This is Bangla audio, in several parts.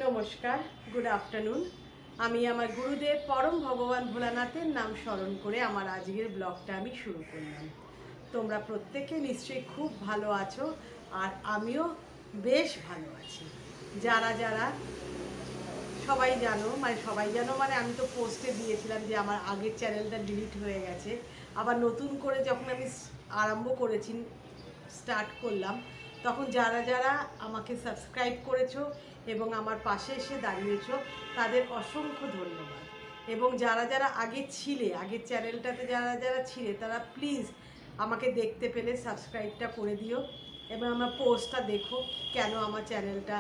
নমস্কার, গুড আফটারনুন। আমি আমার গুরুদেব পরম ভগবান ভোলানাথের নাম স্মরণ করে আমার আজকের ব্লগটা আমি শুরু করলাম। তোমরা প্রত্যেকে নিশ্চয়ই খুব ভালো আছো, আর আমিও বেশ ভালো আছি। যারা যারা সবাই জানো মানে আমি তো পোস্টে দিয়েছিলাম যে আমার আগের চ্যানেলটা ডিলিট হয়ে গেছে। আবার নতুন করে যখন আমি আরম্ভ করেছি, স্টার্ট করলাম, তখন যারা যারা আমাকে সাবস্ক্রাইব করেছো এবং আমার পাশে এসে দাঁড়িয়েছো তাদের অসংখ্য ধন্যবাদ। এবং যারা যারা আগের চ্যানেলটাতে যারা যারা ছিলে তারা প্লিজ আমাকে দেখতে পেলে সাবস্ক্রাইবটা করে দিও এবং আমার পোস্টটা দেখো কেন আমার চ্যানেলটা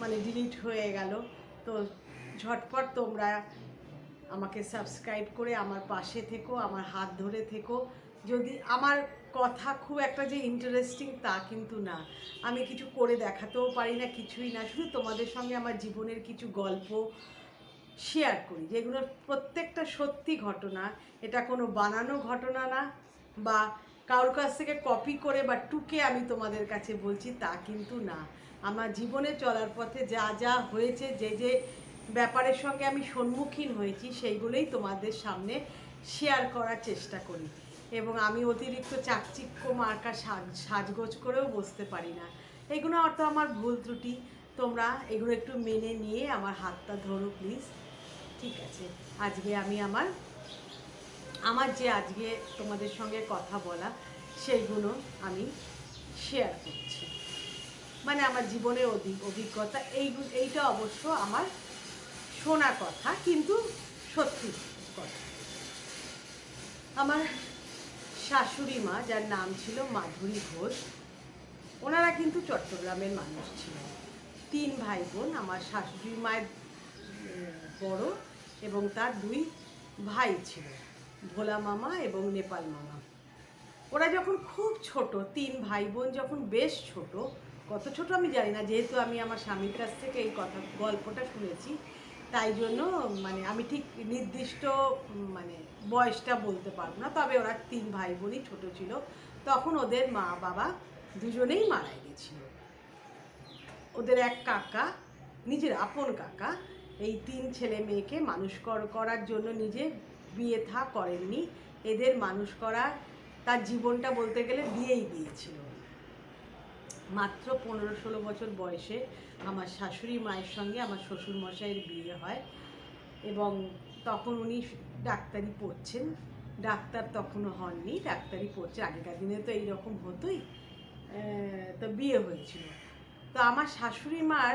মানে ডিলিট হয়ে গেল। তো ঝটপট তোমরা আমাকে সাবস্ক্রাইব করে আমার পাশে থেকো, আমার হাত ধরে থেকো। যদি আমার কথা খুব একটা যে ইন্টারেস্টিং তা কিন্তু না, আমি কিছু করে দেখাতেও পারি না, কিছুই না, শুধু তোমাদের সঙ্গে আমার জীবনের কিছু গল্প শেয়ার করি, যেগুলো প্রত্যেকটা সত্যি ঘটনা। এটা কোনো বানানো ঘটনা না, বা কারোর কাছ থেকে কপি করে বা টুকে আমি তোমাদের কাছে বলছি তা কিন্তু না। আমার জীবনে চলার পথে যা যা হয়েছে, যে যে ব্যাপারের সঙ্গে আমি সম্মুখীন হয়েছি, সেইগুলোই তোমাদের সামনে শেয়ার করার চেষ্টা করি। এবং আমি অতিরিক্ত চাকচিক্য মার্কা সাজগোজ করেও বসতে পারি না। এগুলো অর্থ আমার ভুল ত্রুটি, তোমরা এগুলো একটু মেনে নিয়ে আমার হাতটা ধরো প্লিজ। ঠিক আছে, আজকে আমি আমার যে আজকে তোমাদের সঙ্গে কথা বলা সেইগুলো আমি শেয়ার করছি। মানে আমার জীবনের অভিজ্ঞতা, এইটা অবশ্য আমার শোনা কথা, কিন্তু সত্যি কথা। আমার শাশুড়ি মা, যার নাম ছিল মাধুরী ঘোষ, ওনারা কিন্তু চট্টগ্রামের মানুষ ছিলেন। 3 ভাই বোন। আমার শাশুড়ি মায়ের বড় এবং তার 2 ভাই ছিল, ভোলা মামা এবং নেপাল মামা। ওরা যখন খুব ছোট, 3 ভাই বোন যখন বেশ ছোট, কত ছোট আমি জানি না, যেহেতু আমি আমার স্বামীর কাছ থেকে এই গল্পটা শুনেছি, তাই জন্য মানে আমি ঠিক নির্দিষ্ট মানে বয়সটা বলতে পারবো না। তবে ওরা 3 ভাই বোনই ছোট ছিল, তখন ওদের মা বাবা দুজনেই মারা গেছিল। ওদের এক কাকা, নিজের আপন কাকা, এই 3 ছেলে মেয়েকে মানুষ করার জন্য নিজে বিয়ে করেননি। এদের মানুষ করা, তার জীবনটা বলতে গেলে দিয়েই দিয়েছিল। মাত্র 15-16 বছর বয়সে আমার শাশুড়ি মায়ের সঙ্গে আমার শ্বশুরমশাইয়ের বিয়ে হয়, এবং তখন উনি ডাক্তারি পড়ছেন। ডাক্তার তখনও হননি, ডাক্তারি পড়ছে। আগেকার দিনে তো এইরকম হতোই। তো বিয়ে হয়েছিল। তো আমার শাশুড়ি মার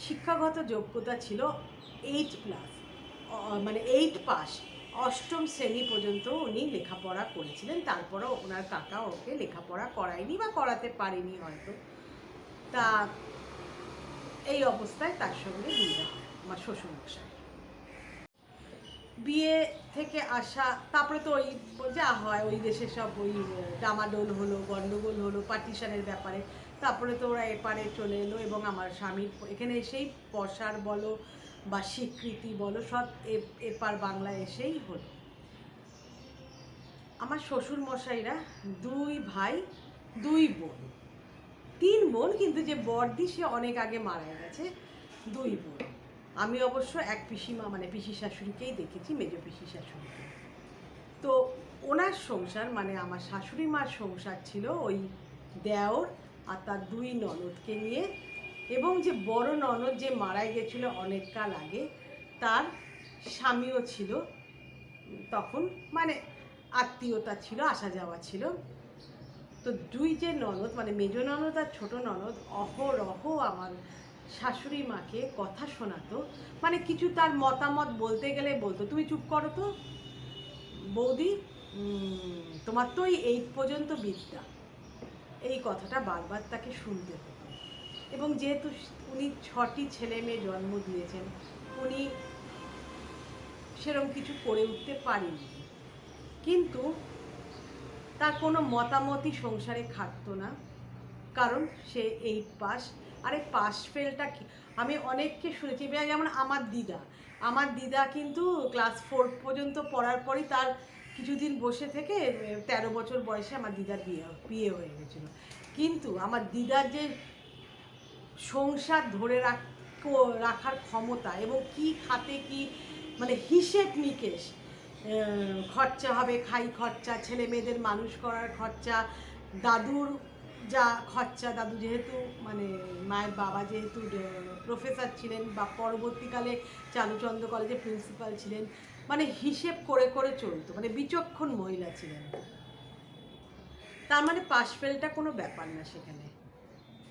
শিক্ষাগত যোগ্যতা ছিল 8+, মানে 8 পাস। 8ম শ্রেণী পর্যন্ত উনি লেখাপড়া করেছিলেন। তারপরেও ওনার কাকা ওকে লেখাপড়া করায়নি বা করাতে পারেনি হয়তো। তা এই অবস্থায় তার সঙ্গে বিয়ে হয় আমার শ্বশুরমশাই। বিয়ে থেকে আসা, তারপরে তো ওই যা হয় ওই দেশে সব ওই ডামাডোল হলো, গণ্ডগোল হলো পার্টিশনের ব্যাপারে। তারপরে তো ওরা এপারে চলে এলো, এবং আমার স্বামীর এখানে এসেই পসার বলো বা স্বীকৃতি বলো সব এপার বাংলায় এসেই হলো। আমার শ্বশুর মশাইরা 2 ভাই 2 বোন, 3 বোন, কিন্তু যে বড়দি সে অনেক আগে মারা গেছে। 2 বোন। আমি অবশ্য এক পিসিমা মানে পিসি শাশুড়িকেই দেখেছি, মেজ পিসি শাশুড়িকে। তো ওনার সংসার মানে আমার শাশুড়ি মার সংসার ছিল ওই দেওর আর তার 2 ননদকে নিয়ে, এবং যে বড় ননদ যে মারা গেছিল অনেক কাল আগে, তার স্বামীও ছিল তখন, মানে আত্মীয়তা ছিল, আসা যাওয়া ছিল। তো 2 যে ননদ মানে মেজ ননদ আর ছোট ননদ অহরহ আমার শাশুড়ি মাকে কথা শোনাতো। মানে কিছু তার মতামত বলতে গেলে বলতো, তুমি চুপ করো তো বৌদি, তোমার তো এই 8 পর্যন্ত বিদ্যা, এই কথাটা বারবার তাকে শুনতে হতো। এবং যেহেতু উনি 6টি ছেলে মেয়ে জন্ম দিয়েছেন, উনি সেরকম কিছু করে উঠতে পারেননি, কিন্তু তার কোনো মতামতই সংসারে খাটতো না, কারণ সে 8 পাস। আরে পাস ফেলটা কি, আমি অনেককে শুনেছি, যেমন আমার দিদা কিন্তু ক্লাস 4 পর্যন্ত পড়ার পরই তার কিছুদিন বসে থেকে 13 বছর বয়সে আমার দিদার বিয়ে হয়ে গেছিলো। কিন্তু আমার দিদার যে সংসার ধরে রাখার ক্ষমতা এবং কি খাতে কি মানে হিসেব নিকেশ, খরচা হবে, খাই খরচা, ছেলে মেয়েদের মানুষ করার খরচা, দাদুর যা খরচা, দাদু যেহেতু মানে মায়ের বাবা যেহেতু প্রফেসর ছিলেন বা পরবর্তীকালে চারুচন্দ্র কলেজে প্রিন্সিপাল ছিলেন, মানে হিসেব করে করে চলতো, মানে বিচক্ষণ মহিলা ছিলেন। তার মানে পাশ ফেলটা কোনো ব্যাপার না সেখানে।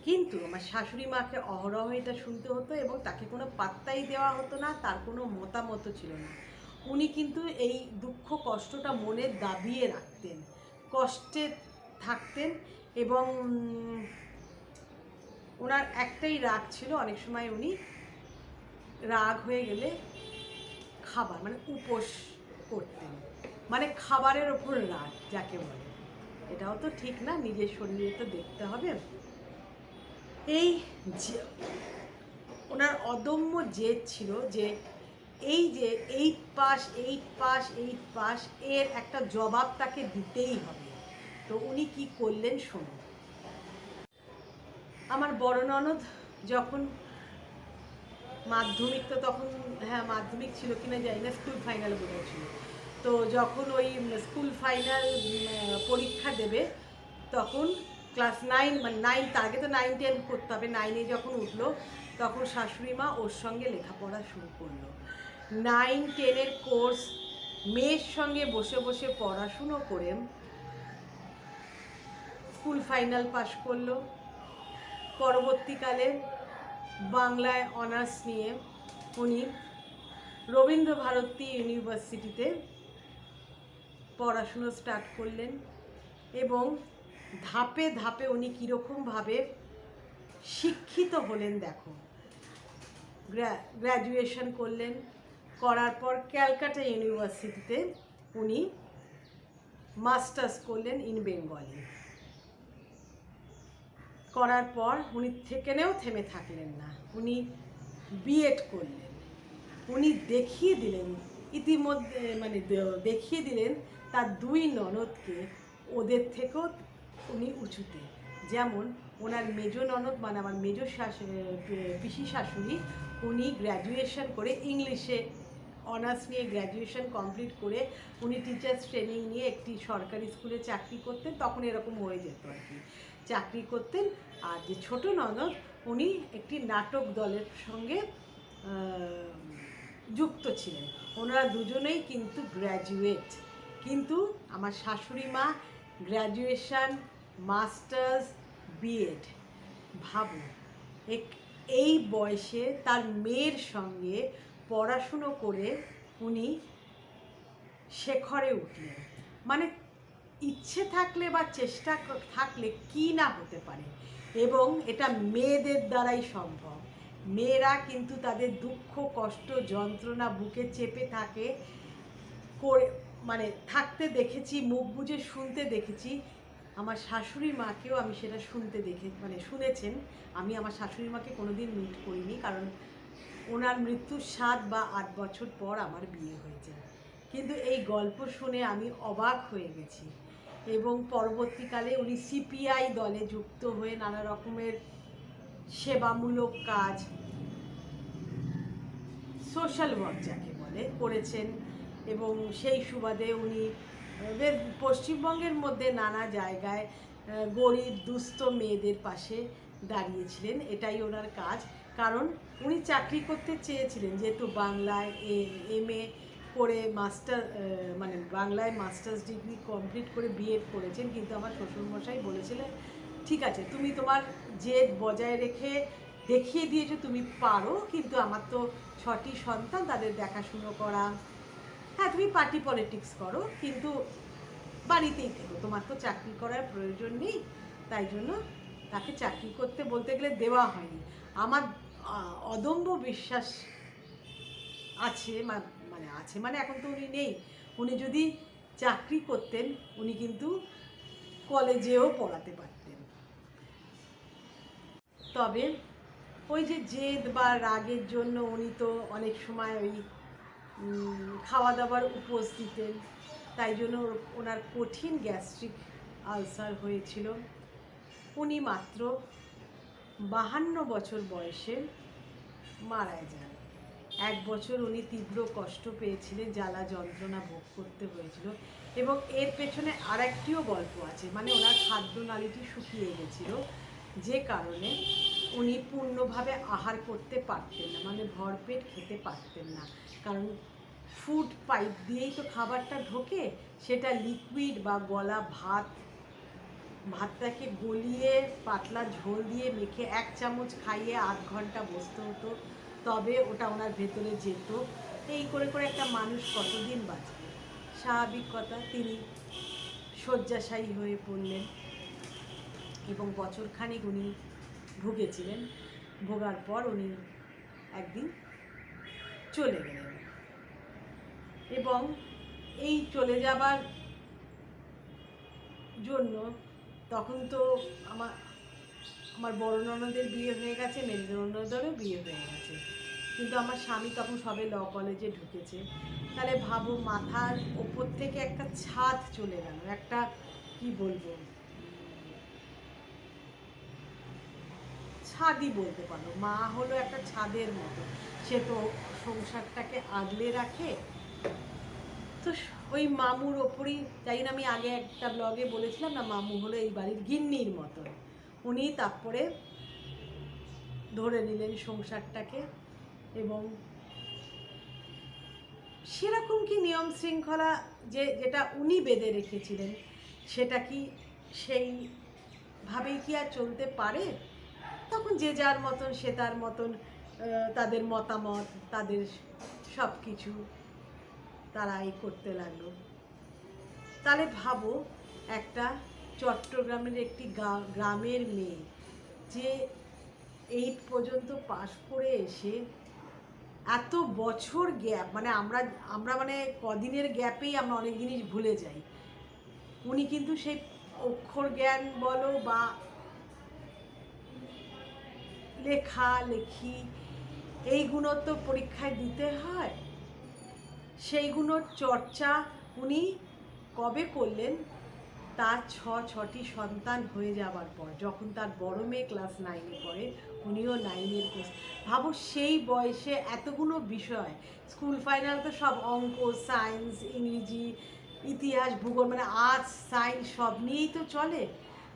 কিন্তু আমার শাশুড়ি মাকে অহরহ এটা শুনতে হতো এবং তাকে কোনো পাত্তাই দেওয়া হতো না, তার কোনো মতামত ছিল না। উনি কিন্তু এই দুঃখ কষ্টটা মনে দাবিয়ে রাখতেন, কষ্টে থাকতেন। এবং ওনার একটাই রাগ ছিল, অনেক সময় উনি রাগ হয়ে গেলে খাবার মানে উপোস করতেন, মানে খাবারের ওপর রাগ যাকে বলে। এটাও তো ঠিক না, নিজের শরীরে তো দেখতে হবে। এই ওনার অদম্য জেদ ছিল যে এই যে 8 পাস 8 পাস 8 পাস এর একটা জবাব তাকে দিতেই হবে। তো উনি কি করলেন শুনুন। আমার বড় ননদ যখন মাধ্যমিক, তো তখন হ্যাঁ মাধ্যমিক ছিল কিনা জানি না, স্কুল ফাইনাল বোধহয় ছিল, তো যখন ওই স্কুল ফাইনাল পরীক্ষা দেবে তখন ক্লাস 9 মানে 9, তার আগে তো 9 10 করতে হবে, 9-এ যখন উঠলো তখন শাশুড়ি মা ওর সঙ্গে লেখাপড়া শুরু করলো। 9 10-এর কোর্স মেয়ের সঙ্গে বসে বসে পড়াশুনো করে স্কুল ফাইনাল পাশ করলো। পরবর্তীকালে বাংলায় অনার্স নিয়ে উনি রবীন্দ্রভারতী ইউনিভার্সিটিতে পড়াশুনো স্টার্ট করলেন এবং ধাপে ধাপে উনি কীরকমভাবে শিক্ষিত হলেন দেখো। গ্র্যাজুয়েশন করলেন, করার পর ক্যালকাটা ইউনিভার্সিটিতে উনি মাস্টার্স করলেন ইন বেঙ্গলি। করার পর উনি সেখানেও থেমে থাকলেন না, উনি বিএড করলেন। উনি দেখিয়ে দিলেন ইতিমধ্যে, মানে দেখিয়ে দিলেন তার 2 ননদকে ওদের থেকেও উনি উঁচুতে। যেমন ওনার মেজ ননদ মানে আমার মেজ পিসি শাশুড়ি, উনি গ্র্যাজুয়েশন করে ইংলিশে অনার্স নিয়ে গ্র্যাজুয়েশন কমপ্লিট করে উনি টিচার্স ট্রেনিং নিয়ে একটি সরকারি স্কুলে চাকরি করতেন, তখন এরকম হয়ে যেত আর কি, চাকরি করতেন। আর যে ছোট ননদ উনি একটি নাটক দলের সঙ্গে যুক্ত ছিলেন। ওনারা দুজনেই কিন্তু গ্র্যাজুয়েট, কিন্তু আমার শাশুড়ি মা গ্র্যাজুয়েশন, মাস্টার্স, বিএড। ভাবুন এই বয়সে তার মেয়ের সঙ্গে পড়াশুনো করে উনি শেখরে উঠলেন। মানে ইচ্ছে থাকলে বা চেষ্টা থাকলে কি না হতে পারে, এবং এটা মেয়েদের দ্বারাই সম্ভব। মেয়েরা কিন্তু তাদের দুঃখ কষ্ট যন্ত্রণা বুকে চেপে থাকে করে মানে থাকতে দেখেছি, মুখ বুজে শুনতে দেখেছি। আমার শাশুড়ি মাকেও আমি সেটা শুনতে মানে শুনেছেন। আমি আমার শাশুড়ি মাকে কোনোদিন মিট করিনি, কারণ ওনার মৃত্যুর 7 বা 8 বছর পর আমার বিয়ে হয়ে যায়। কিন্তু এই গল্প শুনে আমি অবাক হয়ে গেছি। এবং পরবর্তীকালে উনি সিপিআই দলে যুক্ত হয়ে নানা রকমের সেবামূলক কাজ, সোশ্যাল ওয়ার্ক যাকে বলে, করেছেন। এবং সেই সুবাদে উনি পশ্চিমবঙ্গের মধ্যে নানা জায়গায় গরিব দুস্থ মেয়েদের পাশে দাঁড়িয়েছিলেন। এটাই ওনার কাজ। কারণ উনি চাকরি করতে চেয়েছিলেন, যেহেতু বাংলায় এমএ করে মানে বাংলায় মাস্টার্স ডিগ্রি কমপ্লিট করে বিএড করেছেন, কিন্তু আমার শ্বশুরমশাই বলেছিলেন ঠিক আছে তুমি তোমার জেদ বজায় রেখে দেখিয়ে দিয়েছো তুমি পারো, কিন্তু আমার তো 6টি সন্তান, তাদের দেখাশুনো করা, হ্যাঁ তুমি পার্টি পলিটিক্স করো কিন্তু বাড়িতেই থেকো, তোমার তো চাকরি করার প্রয়োজন নেই। তাই জন্য তাকে চাকরি করতে বলতে গেলে দেওয়া হয়নি। আমার অদম্য বিশ্বাস আছে, মানে এখন তো উনি নেই, উনি যদি চাকরি করতেন উনি কিন্তু কলেজেও পড়াতে পারতেন। তবে ওই যে জেদ বা রাগের জন্য উনি তো অনেক সময় ওই খাওয়া দাওয়ার উপোস দিতেন, তাই জন্য ওনার কঠিন গ্যাস্ট্রিক আলসার হয়েছিল। উনি মাত্র 52 বছর বয়সে মারা যান। 1 বছর উনি তীব্র কষ্ট পেয়েছিলেন, জ্বালা যন্ত্রণা ভোগ করতে হয়েছিল। এবং এর পেছনে আরেকটিও গল্প আছে, মানে ওনার খাদ্যনালীটি শুকিয়ে গেছিল, যে কারণে উনি পূর্ণভাবে আহার করতে পারতেন না, মানে ভরপেট খেতে পারতেন না। কারণ ফুড পাইপ দিয়েই তো খাবারটা ঢোকে, সেটা লিকুইড বা গলা ভাতটাকে গলিয়ে পাতলা ঝোল দিয়ে মেখে 1 চামচ খাইয়ে 8 ঘন্টা বসতে হতো, তবে ওটা ওনার ভেতরে যেত। এই করে করে একটা মানুষ কতদিন বাঁচবে? স্বাভাবিক কথা, তিনি শয্যাশায়ী হয়ে পড়লেন এবং বছরখানিক উনি ভুগেছিলেন। ভোগার পর উনি একদিন চলে গেলেন। এবং এই চলে যাবার জন্য তখন তো আমার বড় ননদের বিয়ে হয়ে গেছে, মেজ ননদেরও বিয়ে হয়ে গেছে, কিন্তু আমার স্বামী তখন সবে ল কলেজে ঢুকেছে। তাহলে ভাবো, মাথার ওপর থেকে একটা ছাদ চলে গেল, একটা কি বলবো, ছাদই বলতে পারো। মা হলো একটা ছাদের মতো, সে তো সংসারটাকে আগলে রাখে। তো ওই মামুর ওপরই, তাই না, আমি আগে একটা ব্লগে বলেছিলাম না, মামু হলো এই বাড়ির গিন্নির মতো। উনি তারপরে ধরে নিলেন সংসারটাকে, এবং সেরকম কি নিয়ম শৃঙ্খলা যেটা উনি বেঁধে রেখেছিলেন, সেটা কি সেইভাবেই কি আর চলতে পারে? তখন যে যার মতন, সে তার মতন, তাদের মতামত, তাদের সব কিছু তারা এই করতে লাগলো। তাহলে ভাবো, একটা চট্টগ্রামের একটি গ্রামের মেয়ে, যে 8 পর্যন্ত পাশ করে এসে এত বছর গ্যাপ, মানে আমরা মানে কদিনের গ্যাপেই আমরা অনেক জিনিস ভুলে যাই। উনি কিন্তু সেই অক্ষর জ্ঞান বলো বা লেখালেখি, এইগুলো তো পরীক্ষায় দিতে হয়, সেইগুলোর চর্চা উনি কবে করলেন? তার 6টি সন্তান হয়ে যাবার পর, যখন তার বড় মেয়ে ক্লাস 9-এ পড়ে, উনিও 9-এর কোর্স। ভাবো, সেই বয়সে এতগুলো বিষয়, স্কুল ফাইনাল তো সব অঙ্ক, সায়েন্স, ইংরেজি, ইতিহাস, ভূগোল, মানে আর্টস সায়েন্স সব নিয়েই তো চলে।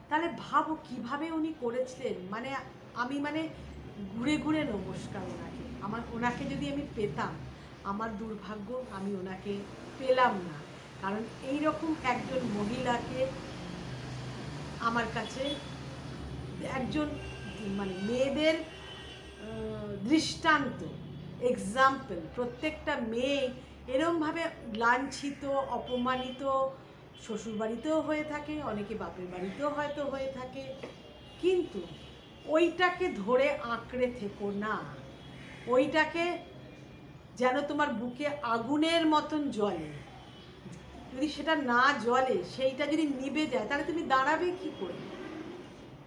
তাহলে ভাবো কিভাবে উনি করেছিলেন। মানে আমি ঘুরে ঘুরে নমস্কার ওনাকে। ওনাকে যদি আমি পেতাম, আমার দুর্ভাগ্য আমি ওনাকে পেলাম না। কারণ এই রকম একজন মহিলাকে আমার কাছে একজন, মানে মেয়েদের দৃষ্টান্ত, এক্সাম্পল। প্রত্যেকটা মেয়ে এরমভাবে লাঞ্ছিত, অপমানিত শ্বশুরবাড়িতেও হয়ে থাকে, অনেকে বাপের বাড়িতেও হয়তো হয়ে থাকে, কিন্তু ওইটাকে ধরে আঁকড়ে থেকো না। ওইটাকে যেন তোমার বুকে আগুনের মতন জ্বলে। যদি সেটা না জ্বলে, সেইটা যদি নিভে যায়, তাহলে তুমি দাঁড়াবে কি করে?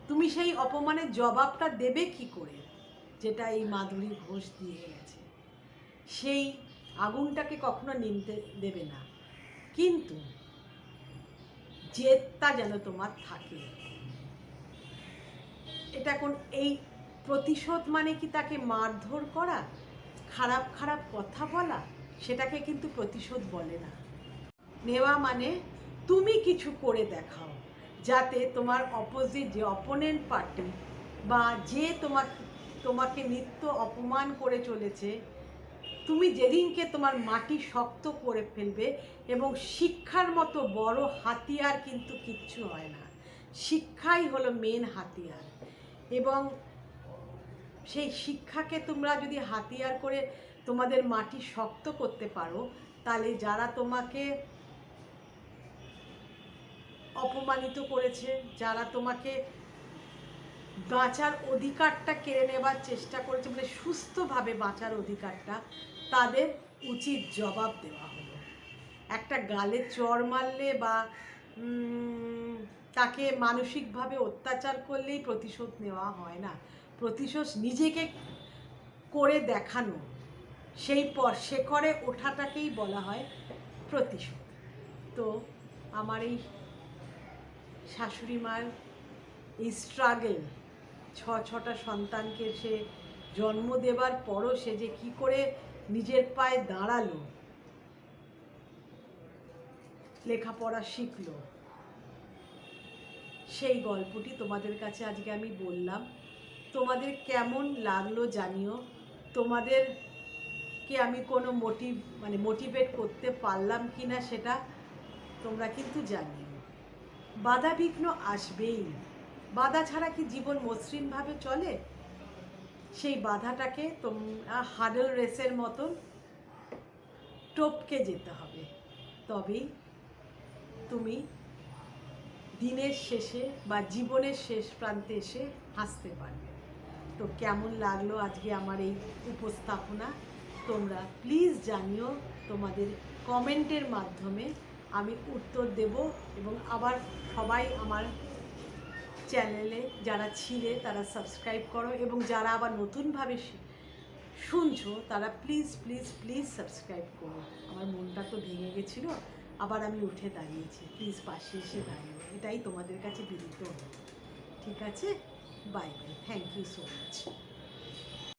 তুমি সেই অপমানের জবাবটা দেবে কি করে, যেটা এই মাধুরী ঘোষ দিয়ে গেছে? সেই আগুনটাকে কখনো নিমতে দেবে না, কিন্তু জেদটা যেন তোমার থাকে। এটা এই প্রতিশোধ মানে কি তাকে মারধর করা, খারাপ খারাপ কথা বলা? সেটাকে কিন্তু প্রতিশোধ বলে না। নেওয়া মানে তুমি কিছু করে দেখাও, যাতে তোমার অপোজিট যে অপোনেন্ট পার্টি বা যে তোমাকে নিত্য অপমান করে চলেছে, তুমি যেদিনকে তোমার মাটি শক্ত করে ফেলবে। এবং শিক্ষার মতো বড় হাতিয়ার কিন্তু কিচ্ছু হয় না, শিক্ষাই হলো মেন হাতিয়ার। এবং সেই শিক্ষাকে তোমরা যদি হাতিয়ার করে তোমাদের মাটি শক্ত করতে পারো, তাহলে যারা তোমাকে অপমানিত করেছে, যারা তোমাকে বাঁচার অধিকারটা কেড়ে নেবার চেষ্টা করেছে, মানে সুস্থভাবে বাঁচার অধিকারটা, তাদের উচিত জবাব দেওয়া হলো। একটা গালে চড় মারলে বা তাকে মানসিকভাবে অত্যাচার করলেই প্রতিশোধ নেওয়া হয় না। প্রতিশোধ নিজেকে করে দেখানো, সেই শেখরে ওঠাটাকেই বলা হয় প্রতিশোধ। তো আমার এই শাশুড়ি মার এই স্ট্রাগল, 6টা সন্তানকে সে জন্ম দেবার পরও সে যে কী করে নিজের পায়ে দাঁড়ালো, লেখাপড়া শিখলো, সেই গল্পটি তোমাদের কাছে আজকে আমি বললাম। তোমাদের কেমন লাগলো জানিও। তোমাদেরকে আমি কোনো মোটিভেট করতে পারলাম কি না সেটা তোমরা কিন্তু জানিও। বাধা বিঘ্ন আসবেই, বাধা ছাড়া কি জীবন মসৃণভাবে চলে? সেই বাধাটাকে তোমরা হাডল রেসের মতন টপকে যেতে হবে, তবেই তুমি দিনের শেষে বা জীবনের শেষ প্রান্তে এসে হাসতে পারবে। তো কেমন লাগলো আজকে আমার এই উপস্থাপনা তোমরা প্লিজ জানিও। তোমাদের কমেন্টের মাধ্যমে আমি উত্তর দেব। এবং আবার সবাই আমার চ্যানেলে যারা ছিলে তারা সাবস্ক্রাইব করো, এবং যারা আবার নতুনভাবে শুনছো তারা প্লিজ প্লিজ প্লিজ সাবস্ক্রাইব করো। আমার মনটা তো ভেঙে গেছিলো, আবার আমি উঠে দাঁড়িয়েছি। প্লিজ পাশে এসে দাঁড়িয়ে, এটাই তোমাদের কাছে বিনীত। ঠিক আছে, bye bye, thank you so much.